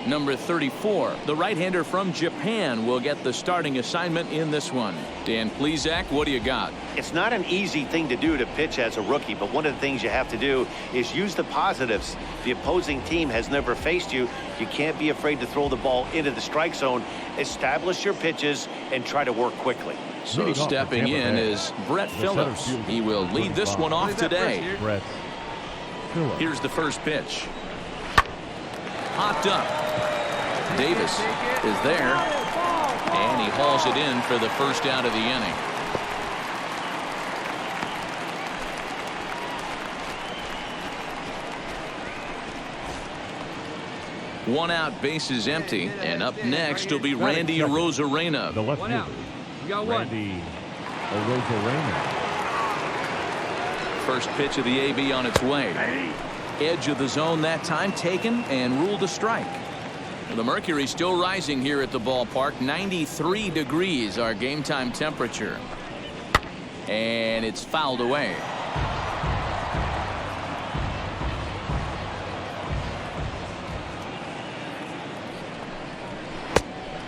Number 34, the right-hander from Japan, will get the starting assignment in this one. Dan Plesac, what do you got? It's not an easy thing to do to pitch as a rookie, but one of the things you have to do is use the positives. The opposing team has never faced you. You can't be afraid to throw the ball into the strike zone. Establish your pitches and try to work quickly. So stepping in is Brett Phillips. He will lead this one off today. Here's the first pitch. Popped up. Davis is there, and he hauls it in for the first out of the inning. One out, bases empty, and up next will be Randy Arozarena. The left fielder, Randy Arozarena. First pitch of the AB on its way. Edge of the zone that time taken and ruled a strike. The mercury still rising here at the ballpark. 93 degrees our game time temperature. And it's fouled away.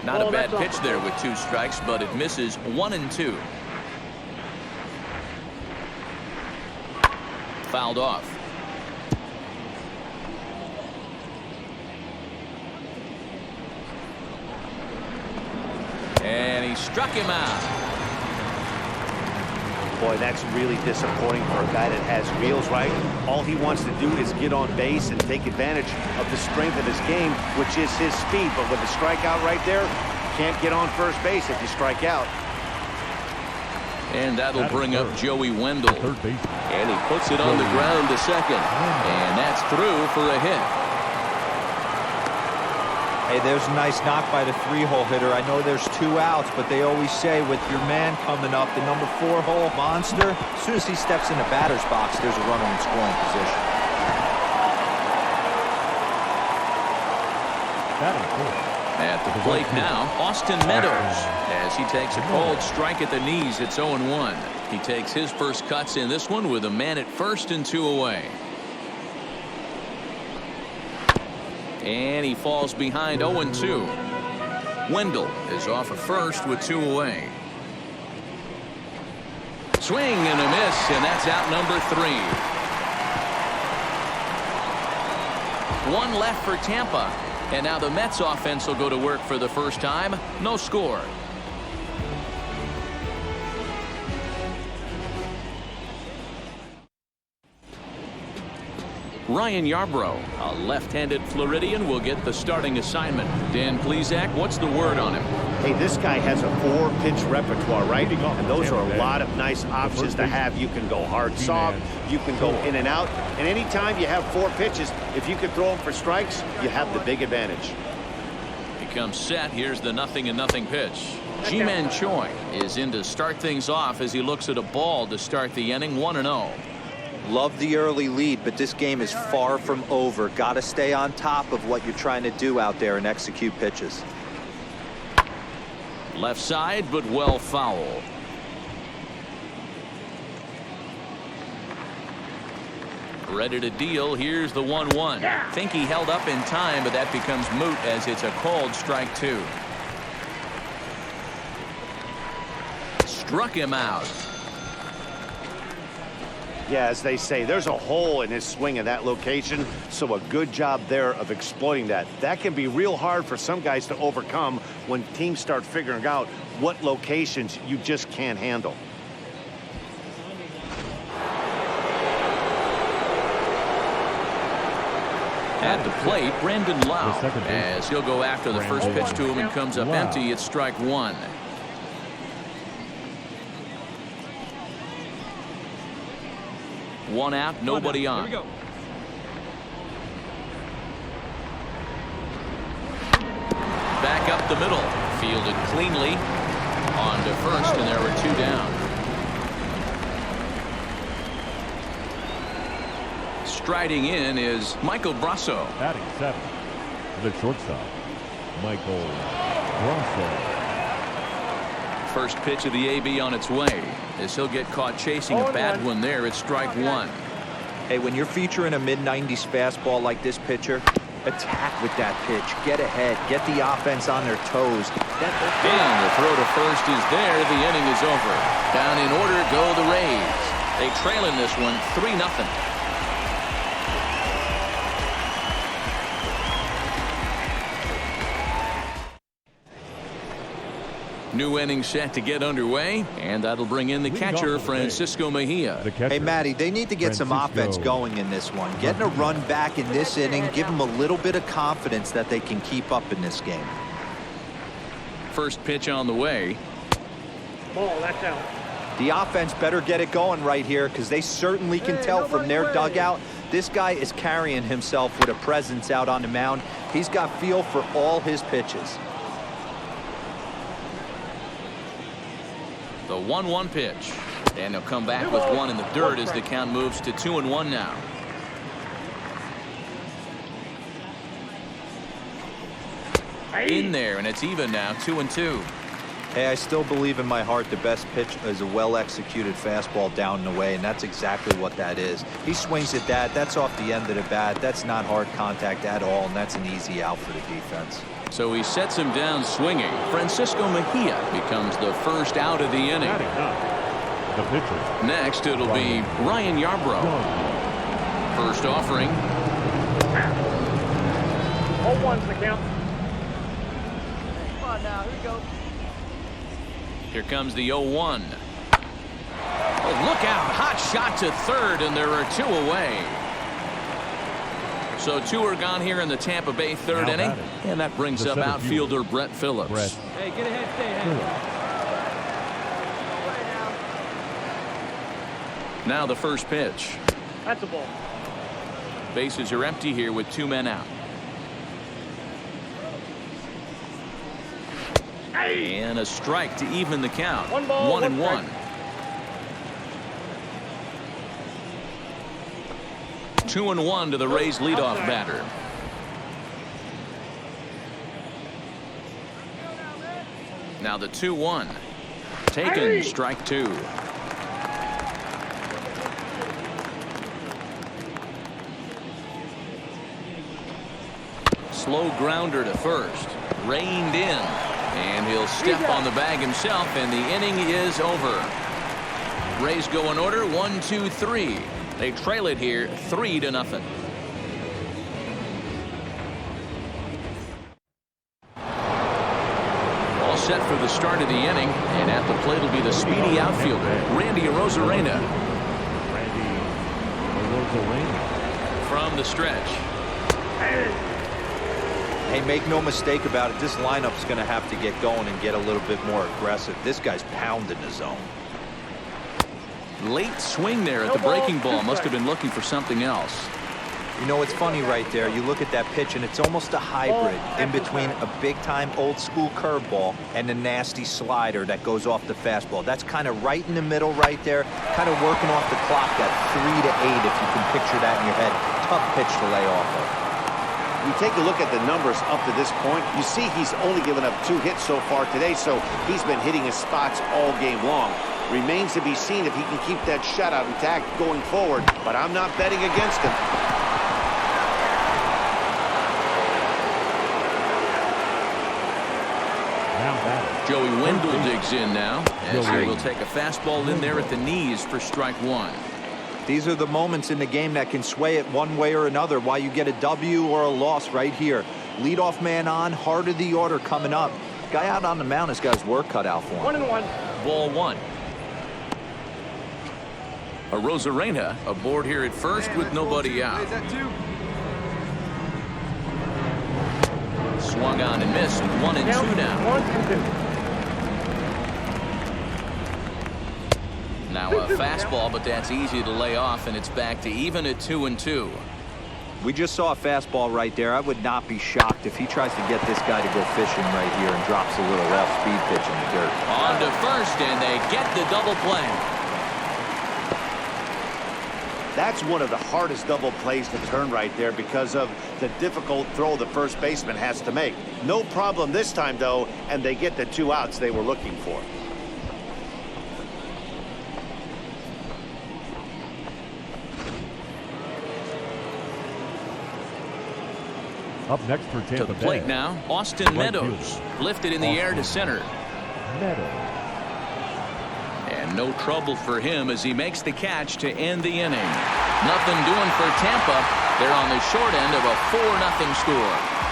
Not a bad pitch there with 2 strikes, but it misses 1 and 2. Fouled off. And he struck him out. Boy, that's really disappointing for a guy that has wheels, right? All he wants to do is get on base and take advantage of the strength of his game, which is his speed. But with a strikeout right there, you can't get on first base if you strike out. And that'll bring up Joey Wendell. And he puts it on the ground to second. And that's through for a hit. Hey, there's a nice knock by the 3-hole hitter. I know there's 2 outs, but they always say with your man coming up, the number 4-hole monster, as soon as he steps in the batter's box, there's a runner in scoring position. At the plate now, Austin Meadows, as he takes a cold strike at the knees. It's 0-1. He takes his first cuts in this one with a man at first and 2 away. And he falls behind 0-2. Wendell is off at first with 2 away. Swing and a miss, and that's out number 3. 1 left for Tampa. And now the Mets offense will go to work for the first time. No score. Ryan Yarbrough, a left-handed Floridian, will get the starting assignment. Dan Plesac, what's the word on him? Hey, this guy has a 4-pitch repertoire, right? And those are a lot of nice options to have. You can go hard, soft. You can go in and out. And anytime you have 4 pitches, if you can throw them for strikes, you have the big advantage. He comes set. Here's the 0-0 pitch. Ji-Man Choi is in to start things off as he looks at a ball to start the inning. 1-0. Love the early lead, but this game is far from over. Got to stay on top of what you're trying to do out there and execute pitches. Left side, but well foul. Ready to deal. Here's the 1-1. Think he held up in time, but that becomes moot as it's a called strike 2. Struck him out. Yeah, as they say, there's a hole in his swing in that location, so a good job there of exploiting that. That can be real hard for some guys to overcome when teams start figuring out what locations you just can't handle. At the plate, Brandon Lau, as he'll go after the first pitch to him and comes up empty. It's strike 1. One out, nobody on. Back up the middle, fielded cleanly on to first, and there were 2 down. Striding in is Michael Brasso. Batting 7, the shortstop, Michael Brasso. First pitch of the AB on its way as he'll get caught chasing a bad one there. It's strike 1. Hey, when you're featuring a mid-90s fastball like this pitcher, Attack with that pitch. Get ahead. Get the offense on their toes. And the throw to first is there. The inning is over. Down in order go the Rays. They trail in this one 3-0. New inning set to get underway, and that'll bring in the catcher, Francisco Mejia. Hey, Matty, they need to get some offense going in this one. Getting a run back in this inning, give them a little bit of confidence that they can keep up in this game. First pitch on the way. Ball, that's out. The offense better get it going right here because they certainly can tell from their dugout this guy is carrying himself with a presence out on the mound. He's got feel for all his pitches. The 1-1 pitch. And he'll come back with one in the dirt as the count moves to 2-1 now. In there, and it's even now, 2-2. Hey, I still believe in my heart the best pitch is a well-executed fastball down and away, and that's exactly what that is. He swings at that. That's off the end of the bat. That's not hard contact at all, and that's an easy out for the defense. So he sets him down swinging. Francisco Mejia becomes the first out of the inning. The pitcher. Next, it'll be Ryan Yarbrough. First offering. 0-1's the count. Come on now, here we go. Here comes the 0-1. Oh, look out. Hot shot to third, and there are 2 away. So 2 are gone here in the Tampa Bay third inning, and that brings up outfielder Brett Phillips. Hey, get ahead, stay ahead. Now the first pitch. That's a ball. Bases are empty here with 2 men out. And a strike to even the count. 1 ball, 1-1. 2-1 to the Rays leadoff batter. Now the 2-1. Taken, strike 2. Slow grounder to first. Reined in. And he'll step on the bag himself, and the inning is over. Rays go in order, 1, 2, 3. They trail it here 3-0. All set for the start of the inning, and at the plate will be the speedy outfielder, Randy Arozarena. From the stretch. Hey, make no mistake about it, this lineup's going to have to get going and get a little bit more aggressive. This guy's pounding the zone. Late swing there at the breaking ball. Must have been looking for something else. You know, it's funny right there. You look at that pitch, and it's almost a hybrid in between a big-time old-school curveball and a nasty slider that goes off the fastball. That's kind of right in the middle right there, kind of working off the clock, that 3 to 8, if you can picture that in your head. Tough pitch to lay off of. You take a look at the numbers up to this point, you see he's only given up 2 hits so far today, so he's been hitting his spots all game long. Remains to be seen if he can keep that shutout intact going forward, but I'm not betting against him. Joey Wendell digs in now, as he will take a fastball in there at the knees for strike 1. These are the moments in the game that can sway it one way or another, why you get a W or a loss right here. Leadoff man on, heart of the order coming up. Guy out on the mound has got his work cut out for him. 1-1. Ball 1. Arozarena aboard here at first with nobody out. Swung on and missed. 1 and 2 now. 1 and 2. Now a fastball, but that's easy to lay off, and it's back to even at 2 and 2. We just saw a fastball right there. I would not be shocked if he tries to get this guy to go fishing right here and drops a little off-speed pitch in the dirt. On to first, and they get the double play. That's one of the hardest double plays to turn right there because of the difficult throw the first baseman has to make. No problem this time, though, and they get the 2 outs they were looking for. Up next for Tampa To the plate Bay. now, Austin Right Meadows. Lifted in the air to center. Meadows. And no trouble for him as he makes the catch to end the inning. Nothing doing for Tampa. They're on the short end of a 4-0 score.